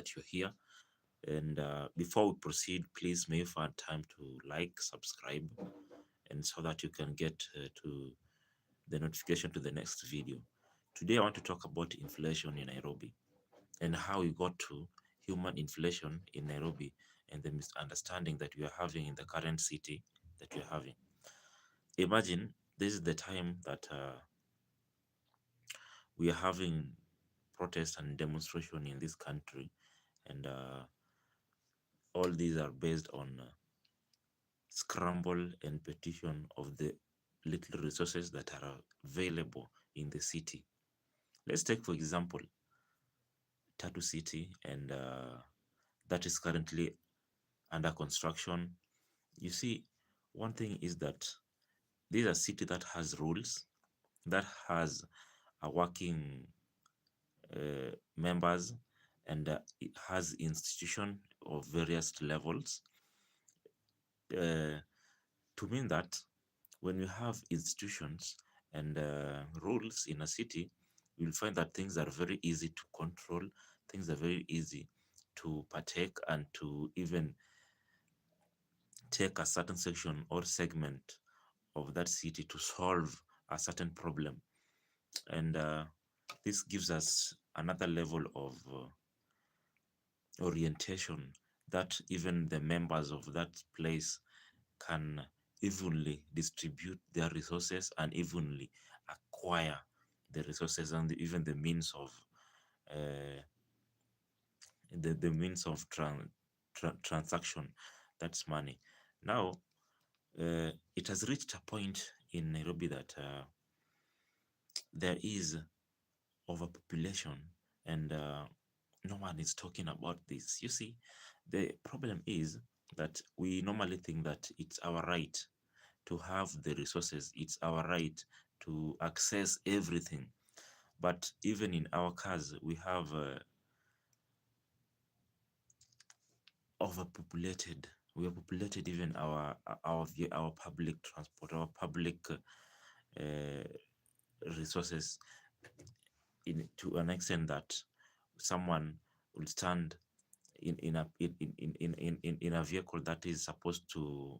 that you're here. And before we proceed, please may you find time to like, subscribe, and so that you can get to the notification to the next video. Today, I want to talk about inflation in Nairobi and how we got to human inflation in Nairobi and the misunderstanding that we are having in the current city that we are having. Imagine this is the time that we are having protest and demonstration in this country, and all these are based on scramble and petition of the little resources that are available in the city. Let's take, for example, Tatu City, and that is currently under construction. You see, one thing is that this is a city that has rules, that has a working members, and it has institution of various levels. To mean that when you have institutions and rules in a city, you'll find that things are very easy to control, things are very easy to partake, and to even take a certain section or segment of that city to solve a certain problem. And this gives us another level of orientation that even the members of that place can evenly distribute their resources and evenly acquire the resources and even the means of uh, the means of transaction, that's money. Now it has reached a point in Nairobi that there is overpopulation, and no one is talking about this. You see, the problem is that we normally think that it's our right to have the resources, it's our right to access everything. But even in our cars, we have overpopulated. We have populated even our public transport, our public resources, in to an extent that someone will stand in a vehicle that is supposed to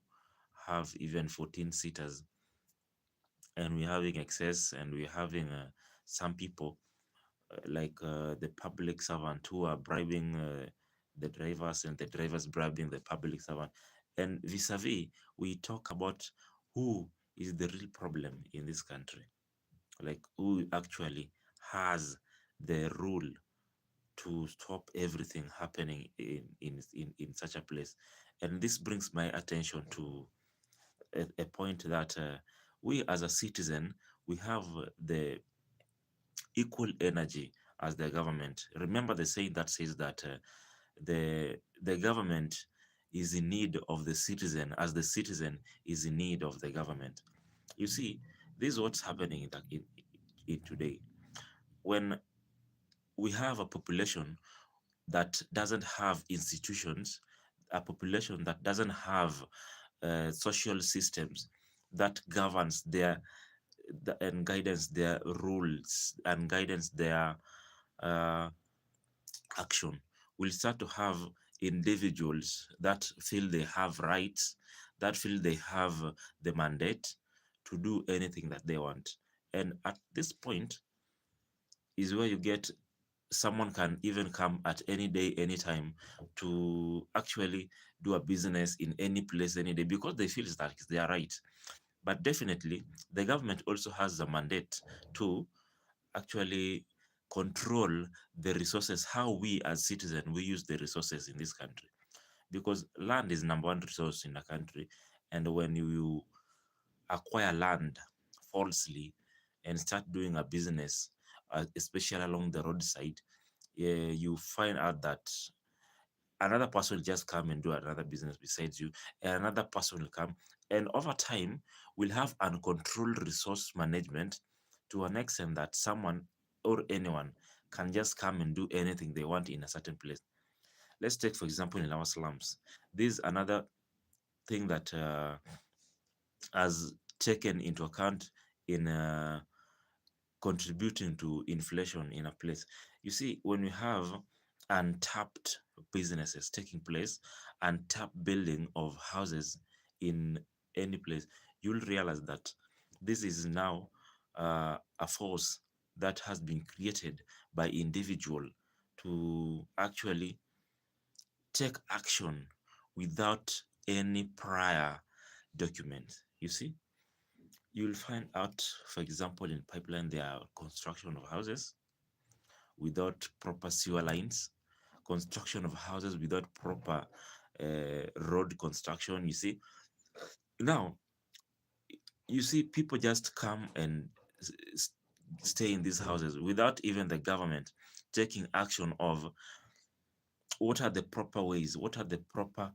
have even 14 seaters, and we're having excess, and we're having some people the public servant who are bribing the drivers, and the drivers bribing the public servant. And vis-a-vis, we talk about who is the real problem in this country, like who actually has the rule to stop everything happening in such a place. And this brings my attention to a point that we as a citizen, we have the equal energy as the government. Remember the saying that says that the government is in need of the citizen as the citizen is in need of the government. You see, this is what's happening in today. When we have a population that doesn't have institutions, a population that doesn't have social systems that governs and guidance their rules and guidance their uh, action, will start to have individuals that feel they have rights, that feel they have the mandate to do anything that they want. And at this point is where you get someone can even come at any day, anytime, to actually do a business in any place, any day, because they feel that it's their right. But definitely, the government also has the mandate to actually control the resources, how we as citizens we use the resources in this country, because land is number one resource in the country. And when you acquire land falsely and start doing a business, especially along the roadside, you find out that another person will just come and do another business besides you, and another person will come, and over time we'll have uncontrolled resource management to an extent that someone or anyone can just come and do anything they want in a certain place. Let's take, for example, in our slums. This is another thing that has taken into account in contributing to inflation in a place. You see, when we have untapped businesses taking place, untapped building of houses in any place, you'll realize that this is now a force that has been created by individual to actually take action without any prior document. You see, you'll find out, for example, in pipeline, there are construction of houses without proper sewer lines, construction of houses without proper road construction. You see, now you see people just come and s- s- stay in these houses without even the government taking action of what are the proper ways, what are the proper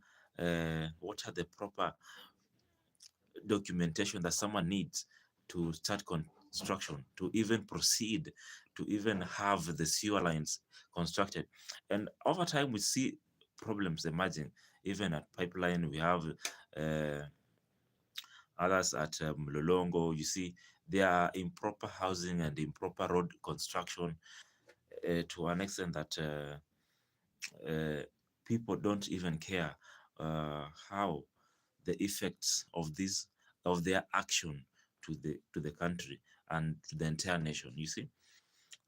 documentation that someone needs to start construction, to even proceed, to even have the sewer lines constructed. And over time, we see problems emerging. Even at pipeline, we have others at Lolongo. You see, there are improper housing and improper road construction to an extent that people don't even care how the effects of this of their action to the country and to the entire nation. You see,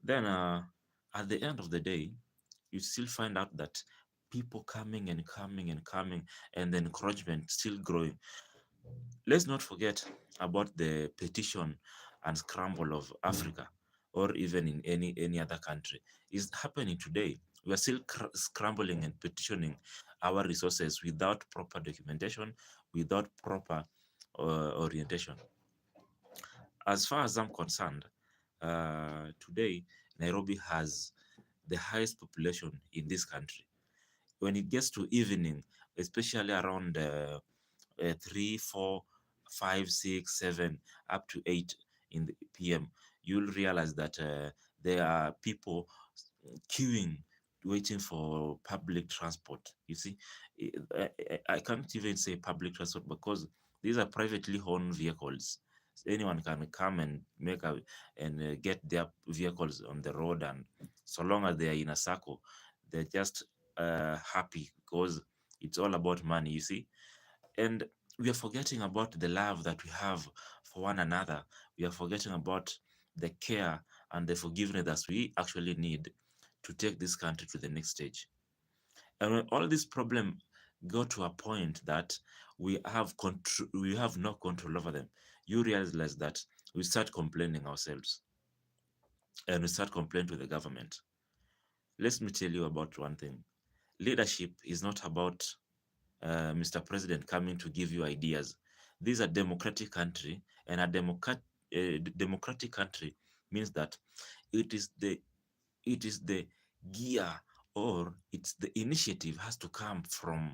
then at the end of the day, you still find out that people coming and coming and coming, and the encouragement still growing. Let's not forget about the petition and scramble of Africa, or even in any other country. Is happening today. We are still scrambling and petitioning our resources without proper documentation, without proper orientation. As far as I'm concerned, today Nairobi has the highest population in this country. When it gets to evening, especially around 3, 4, 5, 6, 7, up to 8 in the PM, you'll realize that there are people queuing, waiting for public transport. You see, I can't even say public transport because these are privately owned vehicles. So anyone can come and make a and get their vehicles on the road, and so long as they are in a circle, they're just happy because it's all about money. You see, and we are forgetting about the love that we have for one another. We are forgetting about the care and the forgiveness that we actually need to take this country to the next stage. And when all these problems go to a point that we have no control over them, you realize that we start complaining ourselves, and we start complaining to the government. Let me tell you about one thing. Leadership is not about Mr. President coming to give you ideas. This is a democratic country, and a democratic country means that it is the it is the gear, or it's the initiative has to come from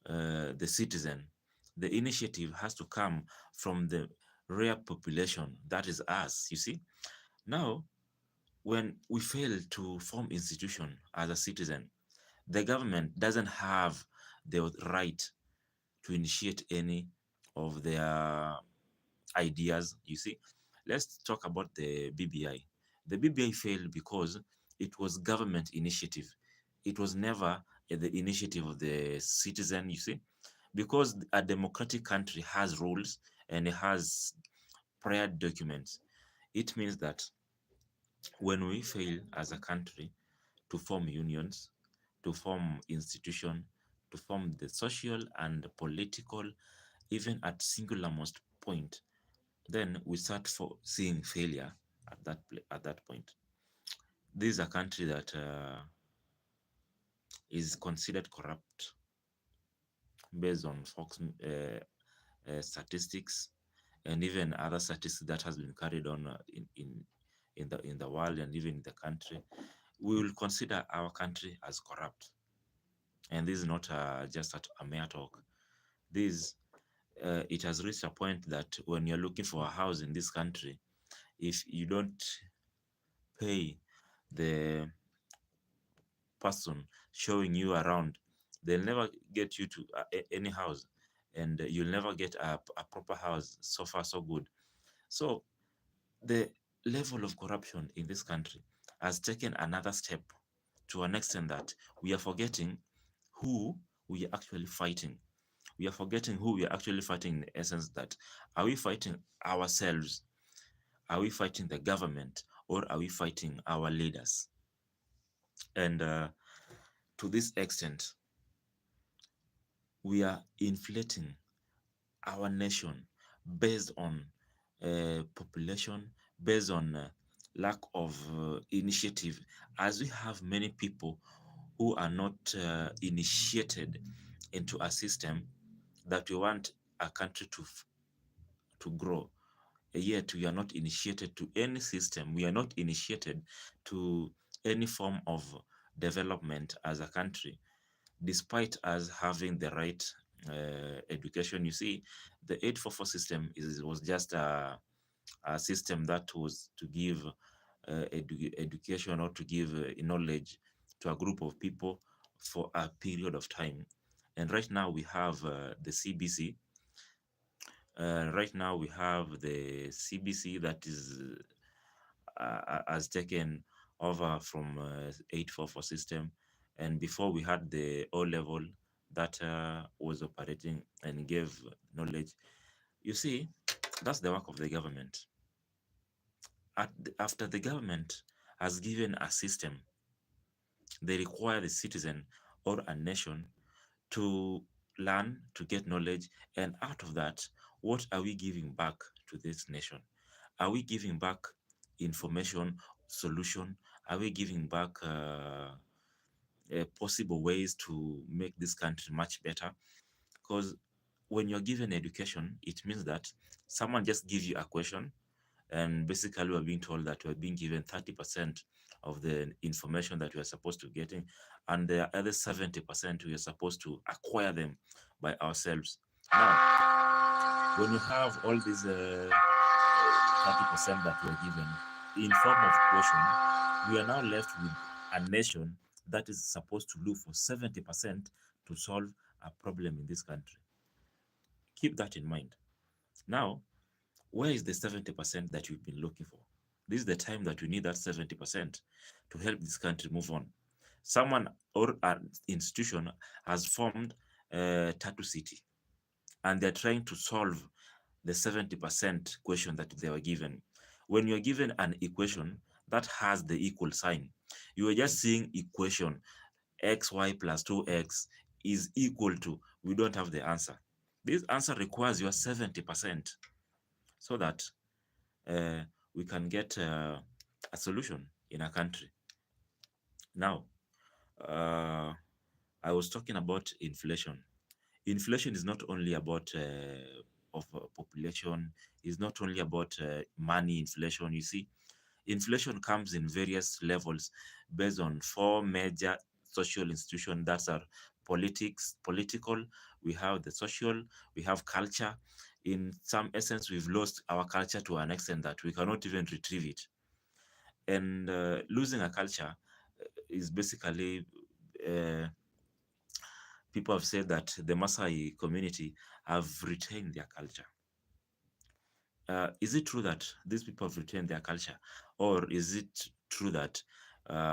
the citizen. The initiative has to come from the rare population, that is us. You see, now when we fail to form institution as a citizen, the government doesn't have the right to initiate any of their ideas. You see, let's talk about the BBI. The BBI failed because it was government initiative. It was never the initiative of the citizen. You see, because a democratic country has rules and it has prior documents. It means that when we fail as a country to form unions, to form institution, to form the social and political, even at singular most point, then we start for seeing failure at at that point. This is a country that is considered corrupt based on Fox statistics, and even other statistics that has been carried on in the world and even in the country. We will consider our country as corrupt, and this is not just a mere talk. This it has reached a point that when you're looking for a house in this country, if you don't pay the person showing you around, they'll never get you to any house, and you'll never get a proper house. So far, so good. So the level of corruption in this country has taken another step to an extent that we are forgetting who we are actually fighting. We are forgetting who we are actually fighting in the essence that are we fighting ourselves? Are we fighting the government or are we fighting our leaders? And to this extent, we are inflating our nation based on population, based on lack of initiative, as we have many people who are not initiated into a system that we want a country to grow. Yet we are not initiated to any system. We are not initiated to any form of development as a country, despite us having the right education. You see, the 844 system was just a system that was to give education or to give knowledge to a group of people for a period of time. And right now we have the CBC. Right now we have the CBC that is has taken over from 844 system, and before we had the O level that was operating and gave knowledge. You see, that's the work of the government. After the government has given a system, they require the citizen or a nation to learn, to get knowledge, and out of that, what are we giving back to this nation? Are we giving back information, solution? Are we giving back possible ways to make this country much better? Because when you're given education, it means that someone just gives you a question, and basically we're being told that we're being given 30% of the information that we are supposed to getting, and the other 70% we are supposed to acquire them by ourselves. Now, when you have all these 30% that we are given in form of question, we are now left with a nation that is supposed to look for 70% to solve a problem in this country. Keep that in mind. Now, where is the 70% that you've been looking for? This is the time that we need that 70% to help this country move on. Someone or an institution has formed Tattoo City, and they're trying to solve the 70% question that they were given. When you're given an equation that has the equal sign, you are just seeing equation xy plus 2x is equal to, we don't have the answer. This answer requires your 70% so that uh, we can get a solution in a country. Now, uh, I was talking about inflation. Inflation is not only about of population, is not only about money inflation. You see, inflation comes in various levels based on four major social institutions that are political, we have the social, we have culture. In some essence, we've lost our culture to an extent that we cannot even retrieve it. And losing a culture is basically, uh, people have said that the Maasai community have retained their culture. Is it true that these people have retained their culture, or is it true that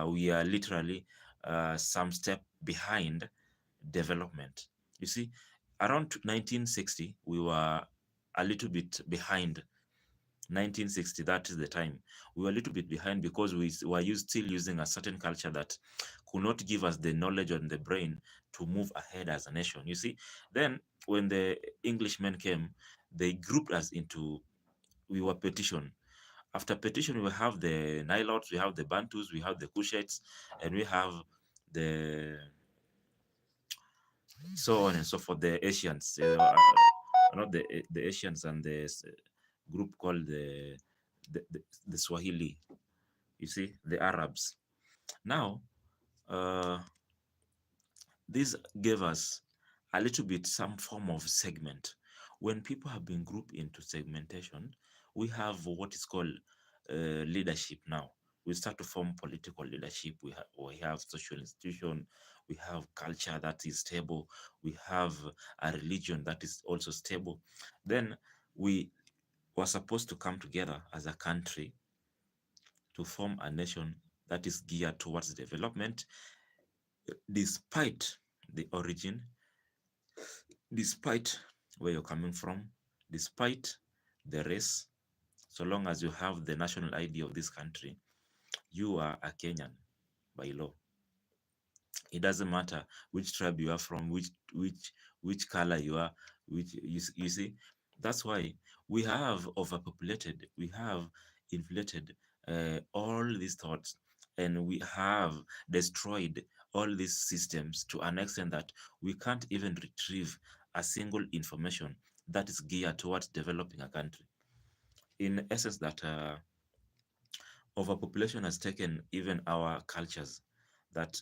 we are literally some step behind development? You see, around 1960, we were a little bit behind. 1960, that is the time we were a little bit behind because we were still using a certain culture that could not give us the knowledge on the brain to move ahead as a nation. You see, then when the Englishmen came, they grouped us into, we were petition. After petition, we have the Nilotes, we have the Bantus, we have the Kushites, and we have the so on and so forth. The Asians, not the Asians, and the group called the Swahili. You see, the Arabs. Now, uh, this gave us a little bit some form of segment. When people have been grouped into segmentation, we have what is called leadership now. We start to form political leadership. We have social institution. We have culture that is stable. We have a religion that is also stable. Then we were supposed to come together as a country to form a nation that is geared towards development, despite the origin, despite where you're coming from, despite the race. So long as you have the national ID of this country, you are a Kenyan by law. It doesn't matter which tribe you are from, which color you are, you see. That's why we have overpopulated, we have inflated all these thoughts, and we have destroyed all these systems to an extent that we can't even retrieve a single information that is geared towards developing a country. In essence, that overpopulation has taken even our cultures, that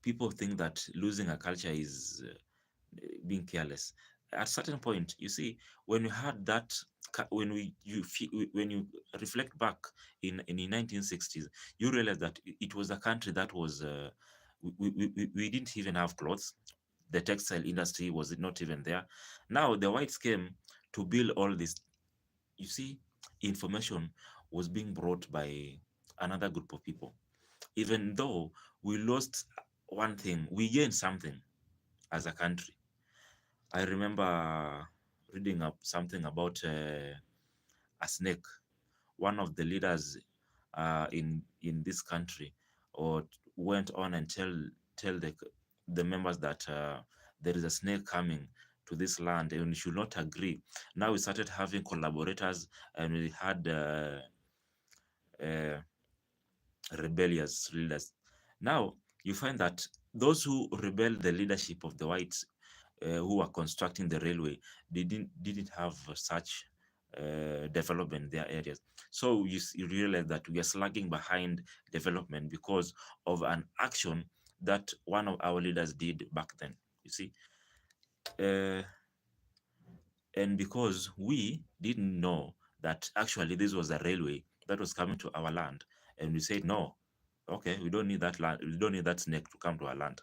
people think that losing a culture is being careless. At certain point, you see, when we had that, when when you reflect back in the 1960s, you realize that it was a country that was we didn't even have clothes. The textile industry was not even there. Now the whites came to build all this. You see, information was being brought by another group of people. Even though we lost one thing, we gained something as a country. I remember reading up something about a snake. One of the leaders in this country, or went on and tell the members that there is a snake coming to this land and we should not agree. Now we started having collaborators, and we had uh, rebellious leaders. Now you find that those who rebel the leadership of the whites, who are constructing the railway, didn't have such development in their areas. So you realize that we are slugging behind development because of an action that one of our leaders did back then. You see, uh, and because we didn't know that actually this was a railway that was coming to our land, and we said no, okay, we don't need that land, we don't need that snake to come to our land,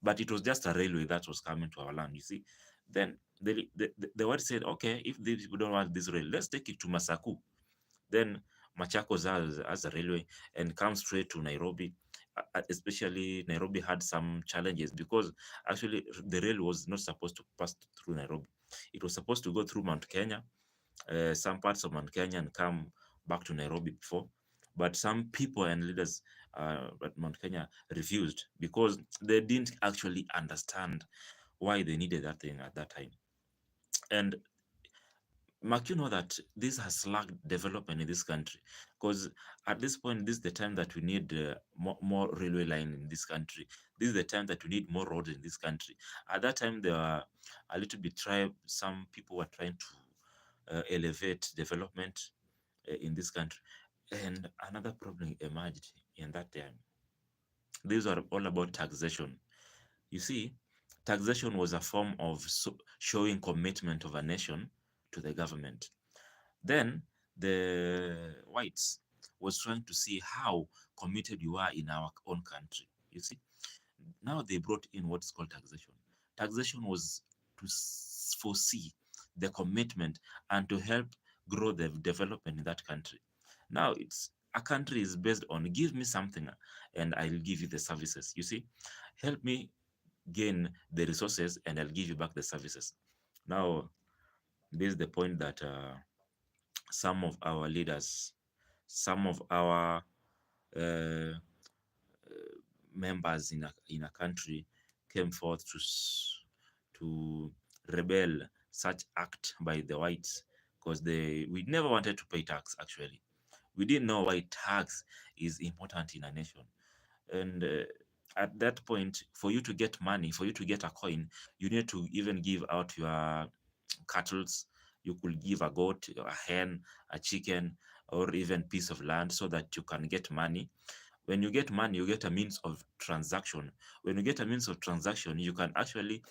but it was just a railway that was coming to our land. You see, then the word said, okay, if these people don't want this rail, let's take it to Masaku. Then Machakos has a railway and comes straight to Nairobi. Especially Nairobi had some challenges because actually the rail was not supposed to pass through Nairobi. It was supposed to go through Mount Kenya, some parts of Mount Kenya, and come back to Nairobi before. But some people and leaders at Mount Kenya refused because they didn't actually understand why they needed that thing at that time. And Mark, you know that this has lacked development in this country because at this point, this is the time that we need more railway line in this country. This is the time that we need more roads in this country. At that time, there were a little bit some people were trying to elevate development in this country. And another problem emerged in that time. These are all about taxation. You see, taxation was a form of showing commitment of a nation to the government. Then the whites was trying to see how committed you are in our own country. You see, now they brought in what's called taxation. Taxation was to foresee the commitment and to help grow the development in that country. Now it's a country is based on give me something and I'll give you the services. You see, help me gain the resources and I'll give you back the services. Now, this is the point that some of our leaders, some of our uh, members in a country came forth to rebel such act by the whites because we never wanted to pay tax. Actually, we didn't know why tax is important in a nation. And at that point, for you to get money, for you to get a coin, you need to even give out your cattles. You could give a goat, a hen, a chicken, or even piece of land so that you can get money. When you get money, you get a means of transaction. When you get a means of transaction, you can actually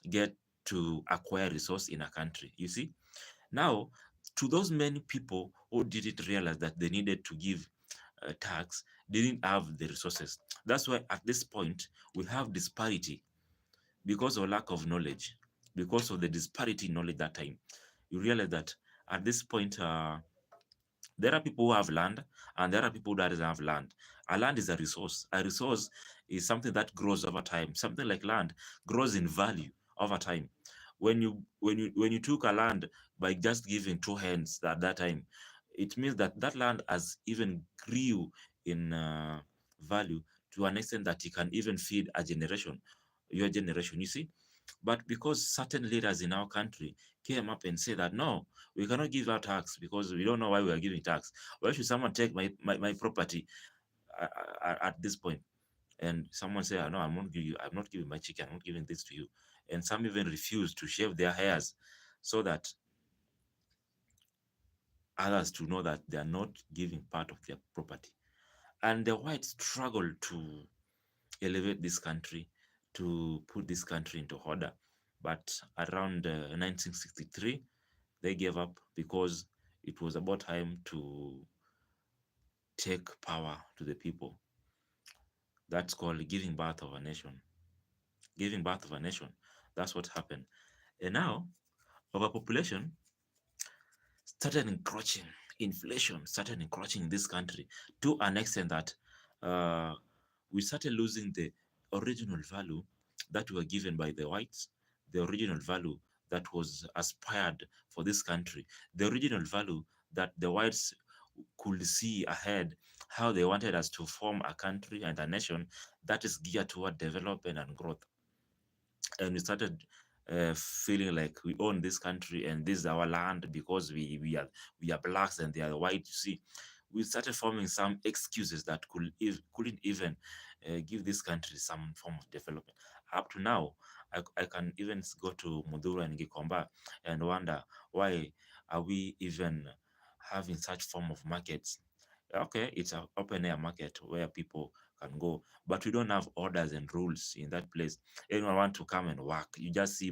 get to acquire resource in a country. You see, now to those many people who didn't realize that they needed to give tax, didn't have the resources. That's why at this point we have disparity because of lack of knowledge, because of the disparity in knowledge that time. You realize that at this point, There are people who have land, and there are people that doesn't have land. A land is a resource. A resource is something that grows over time. Something like land grows in value over time. When you took a land by just giving two hands at that time, it means that that land has even grew in value to an extent that it can even feed a generation, your generation. You see, but because certain leaders in our country came up and said that no, we cannot give out tax because we don't know why we are giving tax. Why should someone take my property at this point? And someone say, no, I'm not giving my chicken, I'm not giving this to you. And some even refuse to shave their hairs so that others to know that they are not giving part of their property. And the whites struggle to elevate this country, to put this country into order. But around 1963, they gave up because it was about time to take power to the people. That's called giving birth of a nation. Giving birth of a nation. That's what happened. And now, overpopulation started encroaching, inflation started encroaching in this country to an extent that uh, we started losing the original value that were given by the whites, the original value that was aspired for this country, the original value that the whites could see ahead, how they wanted us to form a country and a nation that is geared toward development and growth. And we started feeling like we own this country and this is our land because we are blacks and they are white. You see, we started forming some excuses that couldn't even give this country some form of development. Up to now, I can even go to Mudura and Gikomba and wonder why are we even having such form of markets. Okay, it's an open air market where people can go, but we don't have orders and rules in that place. Anyone want to come and work, you just see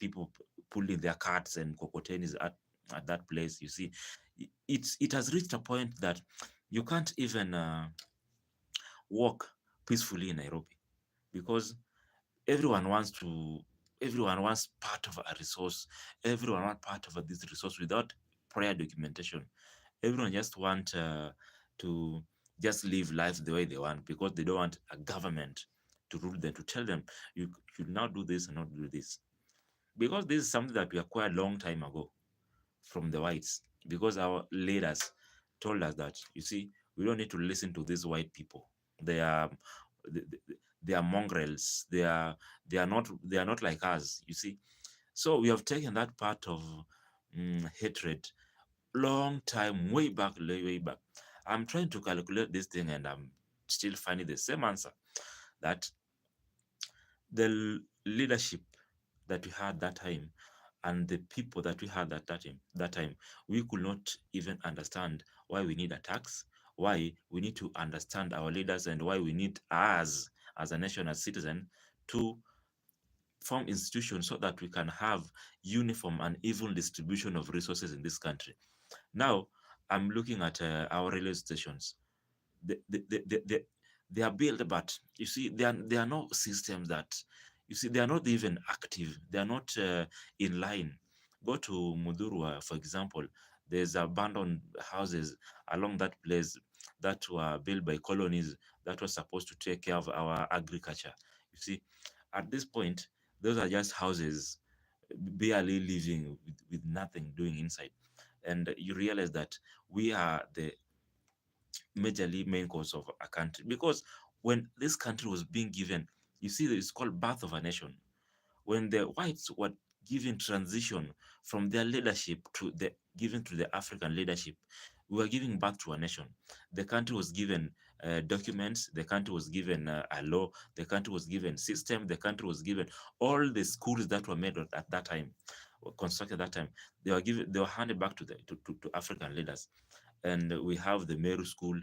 people pulling their carts and cocotenis at that place. You see, it has reached a point that you can't even walk peacefully in Nairobi because everyone wants to everyone wants part of a resource, everyone wants part of this resource without prior documentation. Everyone just want to just live life the way they want because they don't want a government to rule them, to tell them you should now do this and not do this. Because this is something that we acquired long time ago from the whites. Because our leaders told us that, you see, we don't need to listen to these white people. They are they, they they are mongrels. They are not like us. You see, so we have taken that part of hatred long time, way back. I'm trying to calculate this thing and I'm still finding the same answer that the leadership that we had that time and the people that we had at that time, we could not even understand why we need a tax, why we need to understand our leaders, and why we need us as a nation, as citizen, to form institutions so that we can have uniform and even distribution of resources in this country. Now, I'm looking at our railway stations. They, they are built, but you see, there are no systems that, you see, they are not even active. They are not in line. Go to Mudurwa, for example. There's abandoned houses along that place that were built by colonies that were supposed to take care of our agriculture. You see, at this point, those are just houses barely living with nothing doing inside. And you realize that we are the majorly main cause of a country because when this country was being given, you see, it's called birth of a nation. When the whites were given transition from their leadership to the given to the African leadership, we were giving birth to a nation. The country was given documents, the country was given a law, the country was given system, the country was given all the schools that were made at that time, were constructed at that time. They were handed back to African leaders. And we have the Meru School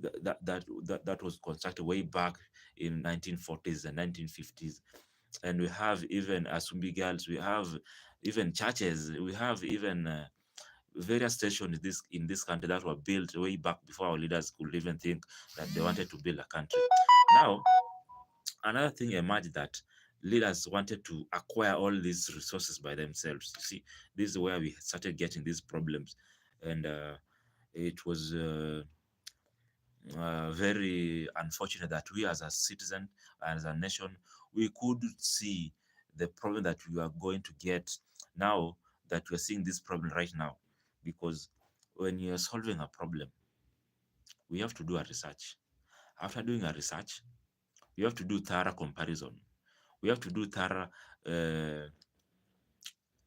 that was constructed way back in 1940s and 1950s. And we have even Asumbi Girls, we have even churches, we have even various stations in this country that were built way back before our leaders could even think that they wanted to build a country. Now, another thing emerged that leaders wanted to acquire all these resources by themselves. You see, this is where we started getting these problems. And It was very unfortunate that we as a citizen, as a nation, we could see the problem that we are going to get now, that we're seeing this problem right now. Because when you're solving a problem, we have to do a research. After doing a research, we have to do thorough comparison. We have to do thorough uh,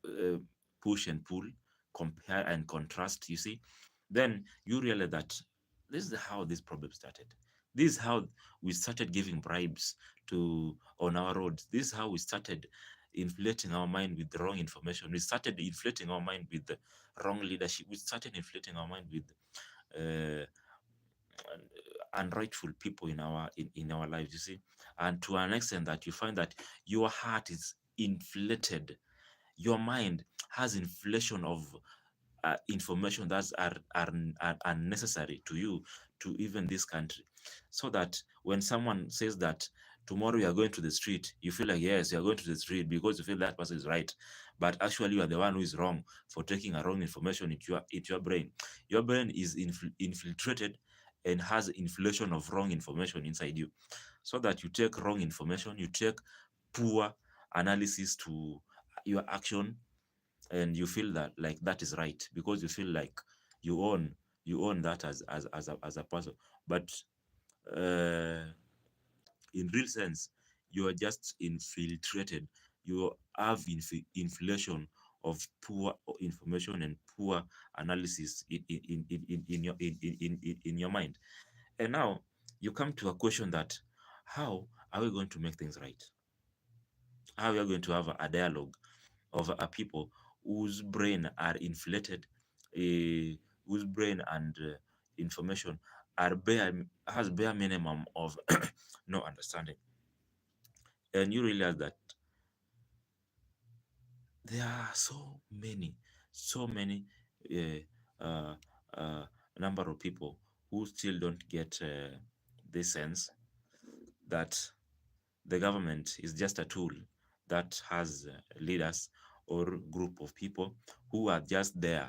uh, push and pull, compare and contrast, you see. Then you realize that this is how this problem started. This is how we started giving bribes to on our roads. This is how we started inflating our mind with the wrong information. We started inflating our mind with the wrong leadership. We started inflating our mind with uh, unrightful people in our lives, you see. And to an extent that you find that your heart is inflated, your mind has inflation of information that are unnecessary to you, to even this country. So that when someone says that tomorrow you are going to the street, you feel like, yes, you are going to the street because you feel that person is right. But actually, you are the one who is wrong for taking a wrong information into your brain. Your brain is infiltrated and has inflation of wrong information inside you. So that you take wrong information, you take poor analysis to your action, and you feel that like that is right because you feel like you own you own that as a person. But uh, in real sense, you are just infiltrated. You have inflation of poor information and poor analysis in your mind. And now you come to a question that, how are we going to make things right? How we are going to have a dialogue of a people whose brain are inflated, whose brain and information are has bare minimum of no understanding. And you realize that there are so many uh, uh, uh, number of people who still don't get this sense that the government is just a tool that has leaders or group of people who are just there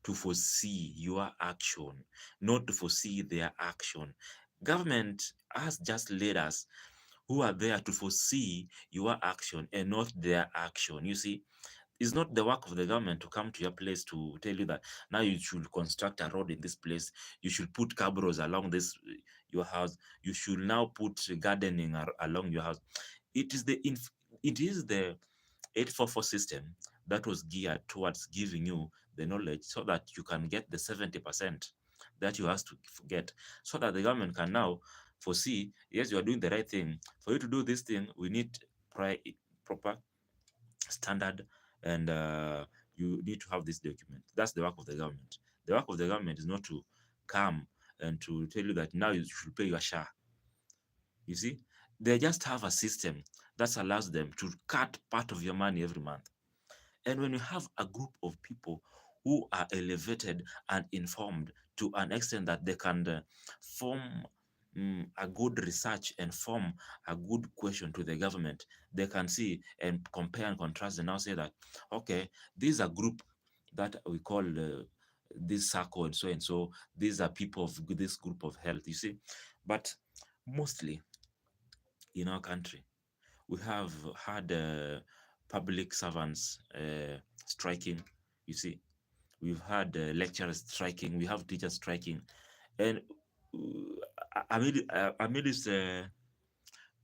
to foresee your action, not to foresee their action. Government has just leaders who are there to foresee your action and not their action. You see, it's not the work of the government to come to your place to tell you that now you should construct a road in this place, you should put cabros along this your house, you should now put gardening along your house. It is it is the 844 system that was geared towards giving you the knowledge so that you can get the 70% that you have to get, so that the government can now foresee, yes, you are doing the right thing. For you to do this thing, we need proper standard, and you need to have this document. That's the work of the government. The work of the government is not to come and to tell you that now you should pay your share. You see, they just have a system that allows them to cut part of your money every month. And when you have a group of people who are elevated and informed to an extent that they can form a good research and form a good question to the government, they can see and compare and contrast and now say that, okay, these are group that we call this circle and so these are people of this group of health, you see. But mostly in our country, we have had public servants striking, you see. We've had lecturers striking, we have teachers striking. And amidst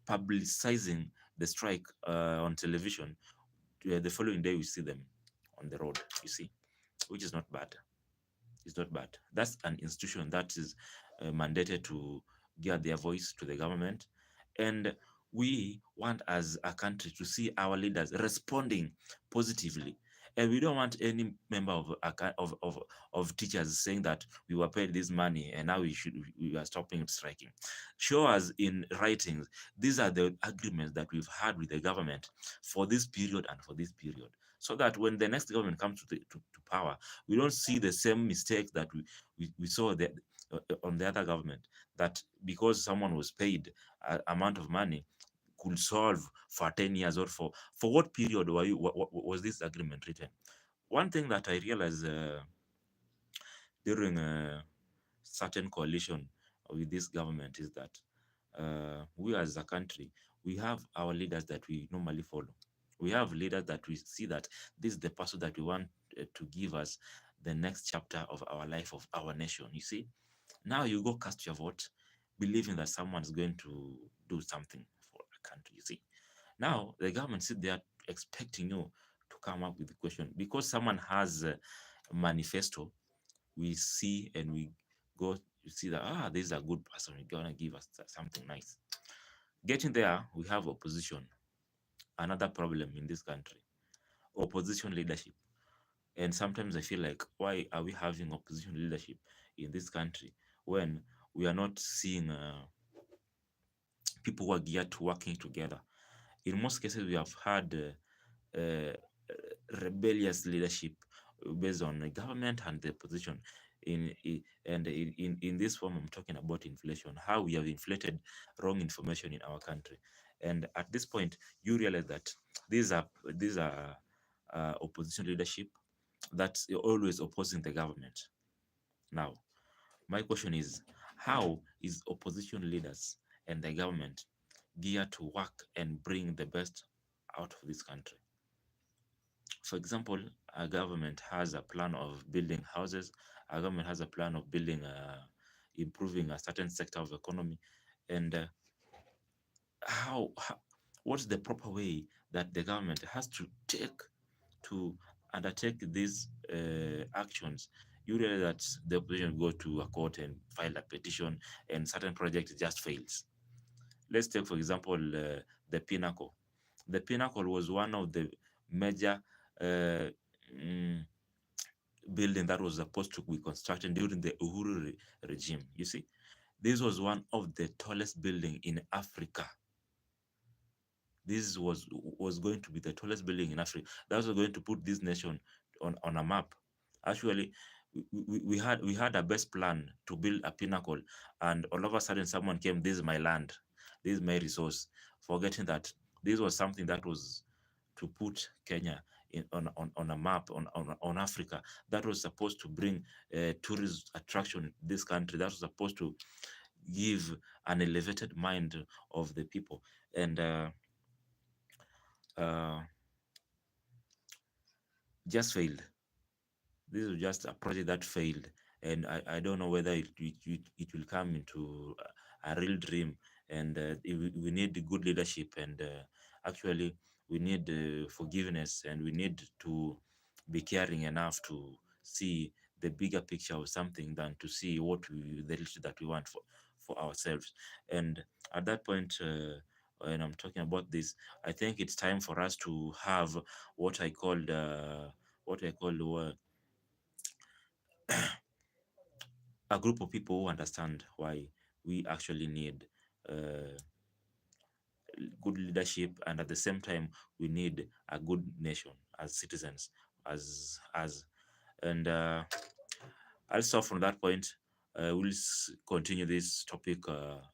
publicizing the strike on television, the following day we see them on the road, you see, which is not bad. It's not bad. That's an institution that is mandated to give their voice to the government. And we want, as a country, to see our leaders responding positively. And we don't want any member of of teachers saying that we were paid this money and now we are stopping striking. Show us in writings, these are the agreements that we've had with the government for this period and for this period, so that when the next government comes to power, we don't see the same mistakes that we saw on the other government, that because someone was paid a amount of money could solve for 10 years, or for what period was this agreement written. One thing that I realized during certain coalition with this government is that we as a country, we have our leaders that we normally follow. We have leaders that we see that this is the person that we want to give us the next chapter of our life, of our nation. You see, now you go cast your vote, believing that someone's going to do something for the country. You see, now the government sit there expecting you to come up with the question because someone has a manifesto. We see and we go to see that this is a good person. We're gonna give us something nice. Getting there, we have opposition. Another problem in this country, opposition leadership. And sometimes I feel like, why are we having opposition leadership in this country when we are not seeing people who are geared to working together? In most cases, we have had rebellious leadership based on the government and the opposition. In this form, I'm talking about inflation, how we have inflated wrong information in our country. And at this point, you realize that these are opposition leadership that's always opposing the government. Now, my question is, how is opposition leaders and the government geared to work and bring the best out of this country? For example, a government has a plan of building houses, a government has a plan of building, improving a certain sector of economy, and how what's the proper way that the government has to take to undertake these actions? You realize that the opposition go to a court and file a petition, and certain project just fails. Let's take, for example, the Pinnacle. The Pinnacle was one of the major uh, mm, building that was supposed to be constructed during the Uhuru regime. You see, this was one of the tallest building in Africa. This was going to be the tallest building in Africa. That was going to put this nation on a map. Actually, we had a best plan to build a Pinnacle, and all of a sudden someone came. This is my land. This is my resource. Forgetting that this was something that was to put Kenya on a map on Africa. That was supposed to bring tourist attraction to this country. That was supposed to give an elevated mind of the people. And uh, just failed. This is just a project that failed, and I don't know whether it will come into a real dream. And we need good leadership, and actually we need forgiveness, and we need to be caring enough to see the bigger picture of something than to see the leadership that we want for ourselves. And at that point, when I'm talking about this, I think it's time for us to have what I called what I call a group of people who understand why we actually need uh, good leadership, and at the same time we need a good nation as citizens, as and I'll stop from that point. We'll continue this topic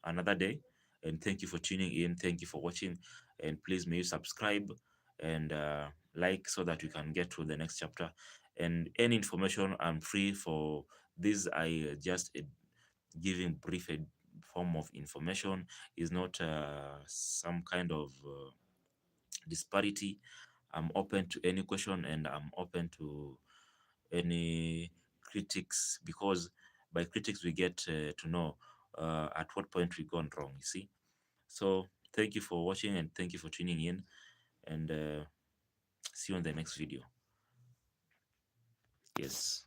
another day. And thank you for tuning in. Thank you for watching. And please may you subscribe and like so that we can get to the next chapter. And any information, I'm free for this. I just giving brief form of information is not some kind of disparity. I'm open to any question, and I'm open to any critics, because by critics we get to know at what point we gone wrong, you see. So thank you for watching, and thank you for tuning in, and see you on the next video. Yes.